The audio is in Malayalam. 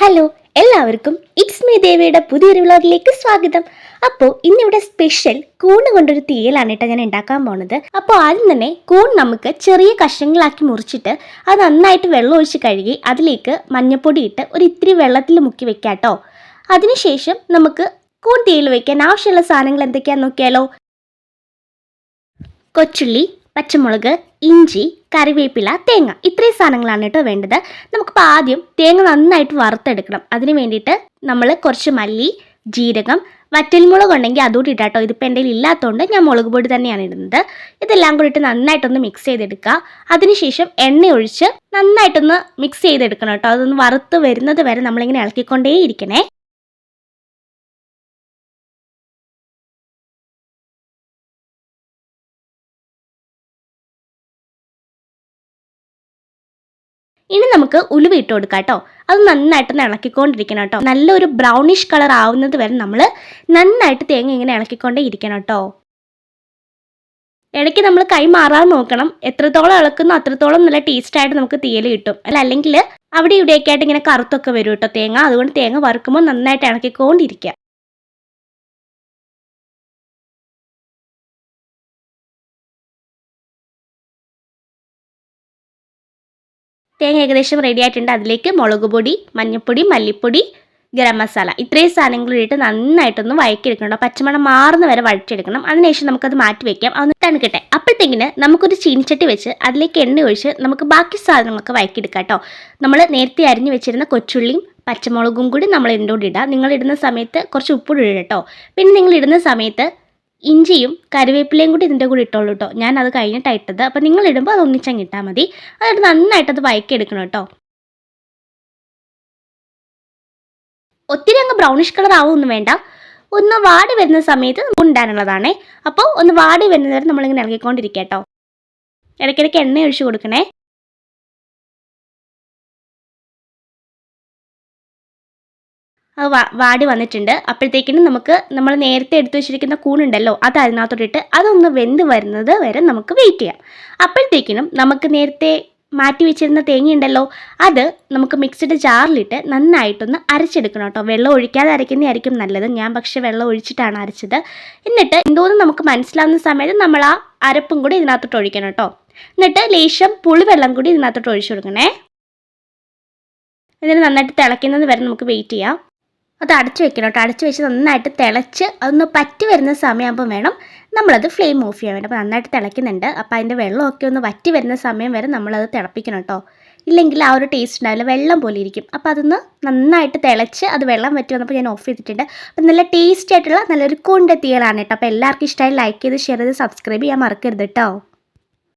ഹലോ എല്ലാവർക്കും ഇറ്റ്സ് മീ ദേവിയുടെ പുതിയൊരു വ്ളോഗിലേക്ക് സ്വാഗതം. അപ്പോൾ ഇന്നിവിടെ സ്പെഷ്യൽ കൂണ് കൊണ്ടൊരു തീയലാണ് കേട്ടോ ഞാൻ ഉണ്ടാക്കാൻ പോണത്. അപ്പോൾ ആദ്യം തന്നെ കൂൺ നമുക്ക് ചെറിയ കഷ്ണങ്ങളാക്കി മുറിച്ചിട്ട് അത് നന്നായിട്ട് വെള്ളം ഒഴിച്ച് കഴുകി അതിലേക്ക് മഞ്ഞൾപ്പൊടി ഇട്ട് ഒരു ഇത്തിരി വെള്ളത്തിൽ മുക്കി വെക്കാം കേട്ടോ. അതിനുശേഷം നമുക്ക് കൂൺ തീയൽ വയ്ക്കാൻ ആവശ്യമുള്ള സാധനങ്ങൾ എന്തൊക്കെയാണെന്ന് നോക്കിയാലോ. കൊച്ചുള്ളി, പച്ചമുളക്, ഇഞ്ചി, കറിവേപ്പില, തേങ്ങ, ഇത്രയും സാധനങ്ങളാണ് കേട്ടോ വേണ്ടത്. നമുക്കിപ്പോൾ ആദ്യം തേങ്ങ നന്നായിട്ട് വറുത്തെടുക്കണം. അതിന് വേണ്ടിയിട്ട് നമ്മൾ കുറച്ച് മല്ലി, ജീരകം, വറ്റൽമുളക് ഉണ്ടെങ്കിൽ അതുകൂടി ഇട്ടാട്ടോ. ഇതിപ്പോൾ എൻ്റെ ഇല്ലാത്തതുകൊണ്ട് ഞാൻ മുളക് പൊടി തന്നെയാണ് ഇടുന്നത്. ഇതെല്ലാം കൂടി ഇട്ട് നന്നായിട്ടൊന്ന് മിക്സ് ചെയ്തെടുക്കുക. അതിനുശേഷം എണ്ണ ഒഴിച്ച് നന്നായിട്ടൊന്ന് മിക്സ് ചെയ്തെടുക്കണം കേട്ടോ. അതൊന്ന് വറുത്ത് വരുന്നത് വരെ നമ്മളിങ്ങനെ ഇളക്കിക്കൊണ്ടേ ഇരിക്കണേ. ഇനി നമുക്ക് ഉലുവ ഇട്ട് കൊടുക്കാം കേട്ടോ. അത് നന്നായിട്ടൊന്ന് ഇളക്കിക്കൊണ്ടിരിക്കണം കേട്ടോ. നല്ലൊരു ബ്രൗണിഷ് കളർ ആവുന്നത് വരെ നമ്മൾ നന്നായിട്ട് തേങ്ങ ഇങ്ങനെ ഇളക്കിക്കൊണ്ടേ ഇരിക്കണം കേട്ടോ. ഇടയ്ക്ക് നമ്മൾ കൈ മാറാതെ നോക്കണം. എത്രത്തോളം ഇളക്കുന്നോ അത്രത്തോളം നല്ല ടേസ്റ്റായിട്ട് നമുക്ക് തീയൽ കിട്ടും. അല്ലെങ്കിൽ അവിടെ ഇവിടെയൊക്കെ ആയിട്ട് ഇങ്ങനെ കറുത്തൊക്കെ വരും കേട്ടോ തേങ്ങ. അതുകൊണ്ട് തേങ്ങ വറുക്കുമ്പോൾ നന്നായിട്ട് ഇളക്കിക്കൊണ്ടിരിക്കുക. തേങ്ങ ഏകദേശം റെഡി ആയിട്ടുണ്ട്. അതിലേക്ക് മുളക് പൊടി, മഞ്ഞൾപ്പൊടി, മല്ലിപ്പൊടി, ഗരം മസാല, ഇത്രയും സാധനങ്ങൾ ഇട്ട് നന്നായിട്ടൊന്ന് വഴക്കിയെടുക്കണം. പച്ചമണം മാറുന്ന വരെ വഴറ്റിയെടുക്കണം. അതിനുശേഷം നമുക്കത് മാറ്റി വയ്ക്കാം. അതൊന്ന് തണുക്കട്ടെ. അപ്പോഴത്തേക്കിന് നമുക്കൊരു ചീനിച്ചട്ടി വെച്ച് അതിലേക്ക് എണ്ണ ഒഴിച്ച് നമുക്ക് ബാക്കി സാധനങ്ങളൊക്കെ വഴക്കിയെടുക്കാം കേട്ടോ. നമ്മൾ നേരത്തെ അരിഞ്ഞു വെച്ചിരുന്ന കൊച്ചുള്ളിയും പച്ചമുളകും കൂടി നമ്മൾ ഇതിൻ്റെ കൂടെ ഇടാം. നിങ്ങൾ ഇടുന്ന സമയത്ത് കുറച്ച് ഉപ്പുകൂടി ഇടുക കേട്ടോ. പിന്നെ നിങ്ങൾ ഇടുന്ന സമയത്ത് ഇഞ്ചിയും കറിവേപ്പിലയും കൂടി ഇതിൻ്റെ കൂടെ ഇട്ടോളൂ കേട്ടോ. ഞാൻ അത് കഴിഞ്ഞിട്ടാണ് ഇട്ടത്. അപ്പോൾ നിങ്ങൾ ഇടുമ്പോൾ അത് ഒന്നിച്ചങ്ങ് ഇട്ടാൽ മതി. എന്നിട്ട് നന്നായിട്ടത് വഴക്കിയെടുക്കണം കേട്ടോ. ഒത്തിരി അങ്ങ് ബ്രൗണിഷ് കളർ ആവുമൊന്നും വേണ്ട. ഒന്ന് വാടി വരുന്ന സമയത്ത് ഉണ്ടാനുള്ളതാണേ. അപ്പോൾ ഒന്ന് വാടി വരുന്നത് വരെ നമ്മളിങ്ങനെ ഇളക്കിക്കൊണ്ടിരിക്കുക കേട്ടോ. ഇടയ്ക്കിടയ്ക്ക് എണ്ണ ഒഴിച്ച് കൊടുക്കണേ. അത് വാടി വന്നിട്ടുണ്ട്. അപ്പോഴത്തേക്കിനും നമുക്ക് നമ്മൾ നേരത്തെ എടുത്തു വെച്ചിരിക്കുന്ന കൂണുണ്ടല്ലോ അത് അതിനകത്തോട്ടിട്ട് അതൊന്ന് വെന്ത് വരുന്നത് വരെ നമുക്ക് വെയിറ്റ് ചെയ്യാം. അപ്പോഴത്തേക്കിനും നമുക്ക് നേരത്തെ മാറ്റി വെച്ചിരുന്ന തേങ്ങയുണ്ടല്ലോ അത് നമുക്ക് മിക്സിയുടെ ജാറിലിട്ട് നന്നായിട്ടൊന്ന് അരച്ചെടുക്കണം കേട്ടോ. വെള്ളം ഒഴിക്കാതെ അരയ്ക്കുന്നതായിരിക്കും നല്ലത്. ഞാൻ പക്ഷേ വെള്ളം ഒഴിച്ചിട്ടാണ് അരച്ചത്. എന്നിട്ട് എന്തോന്നും നമുക്ക് മനസ്സിലാവുന്ന സമയത്ത് നമ്മൾ ആ അരപ്പും കൂടി ഇതിനകത്തോട്ട് ഒഴിക്കണം കേട്ടോ. എന്നിട്ട് ലേശം പുളിവെള്ളം കൂടി ഇതിനകത്തോട്ട് ഒഴിച്ചു കൊടുക്കണേ. ഇതിന് നന്നായിട്ട് തിളയ്ക്കുന്നത് വരെ നമുക്ക് വെയിറ്റ് ചെയ്യാം. അത് അടച്ചു വെക്കണം കേട്ടോ. അടച്ചു വെച്ച് നന്നായിട്ട് തിളച്ച് അതൊന്ന് പറ്റി വരുന്ന സമയമാകുമ്പോൾ വേണം നമ്മളത് ഫ്ലെയിം ഓഫ് ചെയ്യാൻ വേണ്ടി. അപ്പോൾ നന്നായിട്ട് തിളയ്ക്കുന്നുണ്ട്. അപ്പോൾ അതിൻ്റെ വെള്ളമൊക്കെ ഒന്ന് വറ്റി വരുന്ന സമയം വരെ നമ്മളത് തിളപ്പിക്കണം കേട്ടോ. ഇല്ലെങ്കിൽ ആ ഒരു ടേസ്റ്റ് ഉണ്ടാവില്ല, വെള്ളം പോലെ ഇരിക്കും. അപ്പോൾ അതൊന്ന് നന്നായിട്ട് തിളച്ച് അത് വെള്ളം വറ്റി വന്നപ്പോൾ ഞാൻ ഓഫ് ചെയ്തിട്ടുണ്ട്. അപ്പോൾ നല്ല ടേസ്റ്റ് ആയിട്ടുള്ള നല്ലൊരു കൂണിൻ്റെ തീയലാണ് കേട്ടോ. അപ്പോൾ എല്ലാവർക്കും ഇഷ്ടമായി ലൈക്ക് ചെയ്ത് ഷെയർ ചെയ്ത് സബ്സ്ക്രൈബ് ചെയ്യാൻ മറക്കരുത് കേട്ടോ.